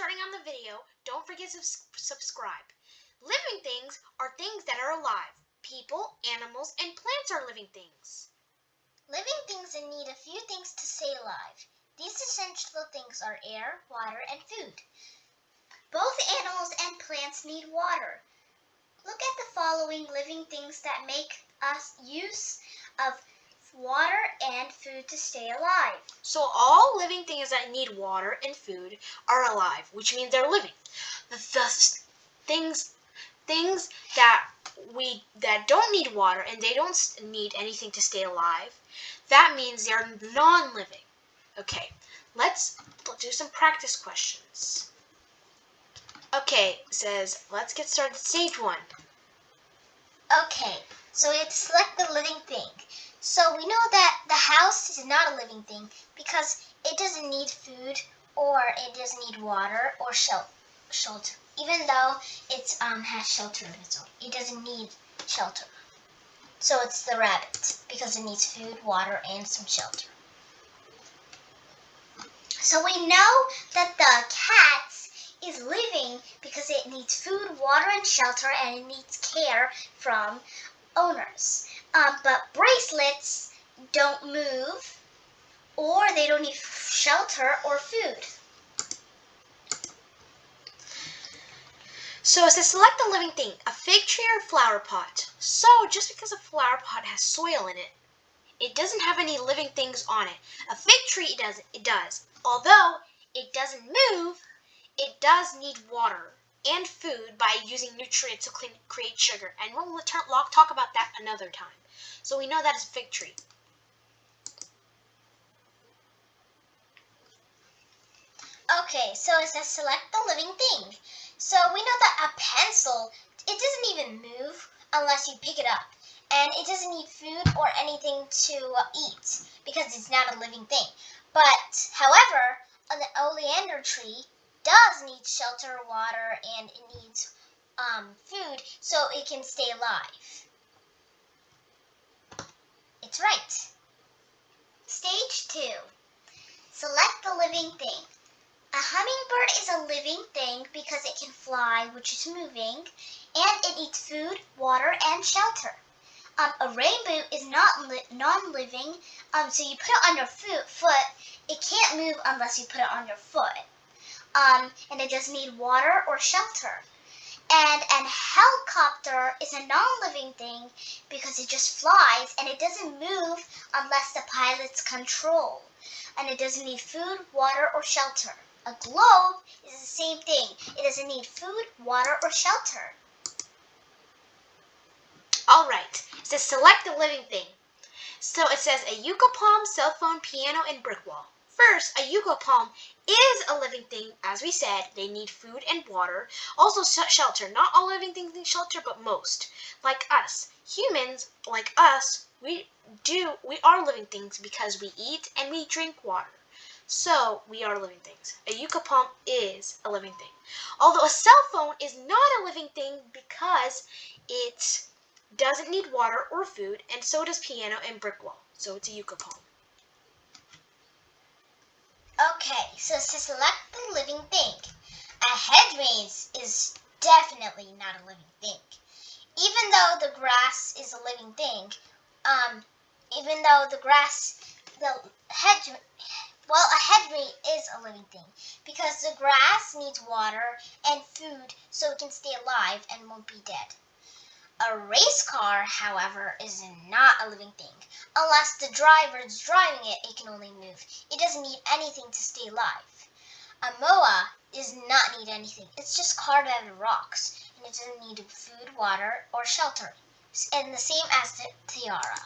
turning on the video, don't forget to subscribe. Living things are things that are alive. People, animals, and plants are living things. Living things need a few things to stay alive. These essential things are air, water, and food. Both animals and plants need water. Look at the following living things that make us use of water and food to stay alive. So all living things that need water and food are alive, which means they're living. The things that don't need water and they don't need anything to stay alive, that means they're non-living. Okay, let's do some practice questions. Okay, it says, let's get started. Stage 1. Okay, so we have to select the living thing. So we know that the house is not a living thing because it doesn't need food or it doesn't need water or shelter. Even though it has shelter of its own, it doesn't need shelter. So it's the rabbit because it needs food, water, and some shelter. So we know that the cat is living because it needs food, water, and shelter, and it needs care from owners. But bracelets don't move, or they don't need shelter or food. So it says select the living thing, a fig tree or a flower pot. So just because a flower pot has soil in it, it doesn't have any living things on it. A fig tree it does. Although it doesn't move, it does need water and food by using nutrients to create sugar. And we'll talk about that another time. So we know that is a fig tree. Okay, so it says select the living thing. So we know that a pencil, it doesn't even move unless you pick it up. And it doesn't need food or anything to eat because it's not a living thing. But, however, an oleander tree does need shelter, water, and it needs food so it can stay alive. It's right. Stage 2. Select the living thing. A hummingbird is a living thing because it can fly, which is moving, and it needs food, water, and shelter. A rainbow is not non-living, so you put it on your foot. It can't move unless you put it on your foot. And it doesn't need water or shelter. And a helicopter is a non-living thing because it just flies and it doesn't move unless the pilots control. And it doesn't need food, water, or shelter. A globe is the same thing. It doesn't need food, water, or shelter. All right, it says select the living thing. So it says a yucca palm, cell phone, piano, and brick wall. First, a yucca palm is a living thing. As we said, they need food and water. Also shelter. Not all living things need shelter, but most. Like us. Humans, like us, we are living things because we eat and we drink water. So, we are living things. A yucca palm is a living thing. Although a cell phone is not a living thing because it doesn't need water or food, and so does piano and brick wall. So it's a yucca palm. Okay, so to select the living thing, a hedge maze is definitely not a living thing. Even though the grass is a living thing, a hedge maze is a living thing because the grass needs water and food so it can stay alive and won't be dead. A race car, however, is not a living thing. Unless the driver is driving it, it can only move. It doesn't need anything to stay alive. A moa does not need anything. It's just carved out of rocks, and it doesn't need food, water, or shelter. And the same as the tiara.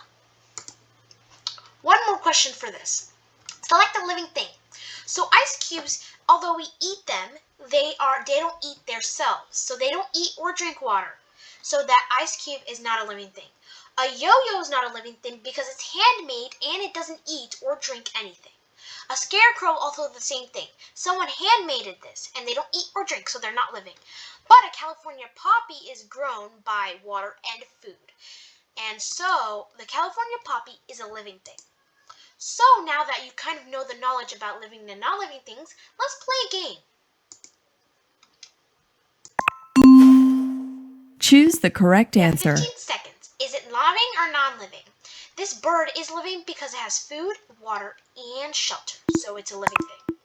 One more question for this. Select a living thing. So ice cubes, although we eat them, they don't eat themselves. So they don't eat or drink water. So that ice cube is not a living thing. A yo-yo is not a living thing because it's handmade and it doesn't eat or drink anything. A scarecrow also the same thing. Someone handmade this and they don't eat or drink, so they're not living. But a California poppy is grown by water and food. And so the California poppy is a living thing. So now that you kind of know the knowledge about living and not living things, let's play a game. Choose the correct You have answer. 15 seconds. Is it living or non-living? This bird is living because it has food, water, and shelter. So it's a living thing.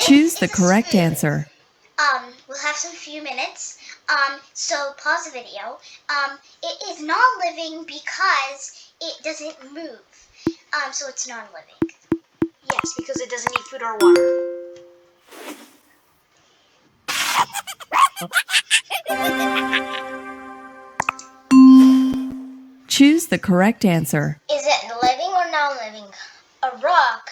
Choose the This is correct food. answer. We'll have some few minutes. So pause the video. It is non-living because it doesn't move. So it's non-living. Yes, because it doesn't need food or water. Choose the correct answer. Is it living or non-living? A rock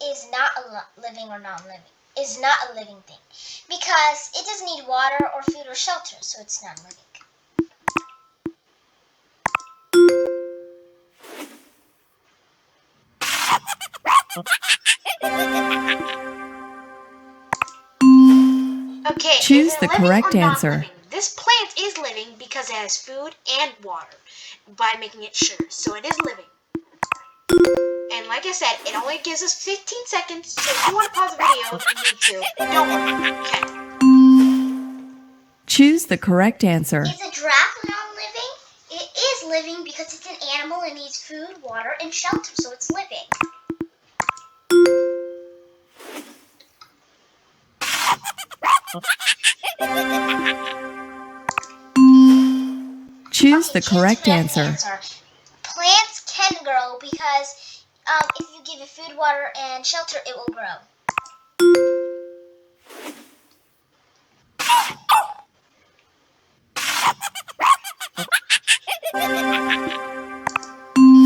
is not living or non-living. Is not a living thing because it doesn't need water or food or shelter, so it's non-living. Okay, Choose is it the living correct or answer. non-living? This plant is living because it has food and water by making it sugar, so it is living. And like I said, it only gives us 15 seconds, so if you want to pause the video if you need to, don't worry. Okay. Choose the correct answer. Is a giraffe non-living? It is living because it's an animal and needs food, water, and shelter, so it's living. Choose the Choose correct answer. Plants can grow because if you give it food, water, and shelter, it will grow.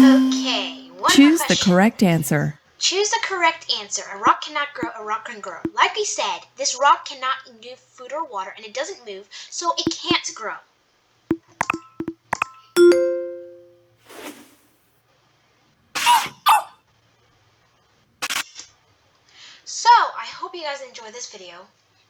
Okay, one more Choose the question. correct answer. Choose the correct answer. A rock cannot grow, a rock can grow. Like we said, this rock cannot do food or water, and it doesn't move, so it can't grow. So, I hope you guys enjoyed this video.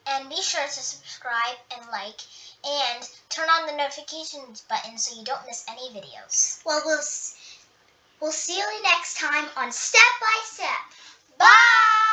And be sure to subscribe and like and turn on the notifications button so you don't miss any videos. Well, we'll see you next time on Step by Step. Bye!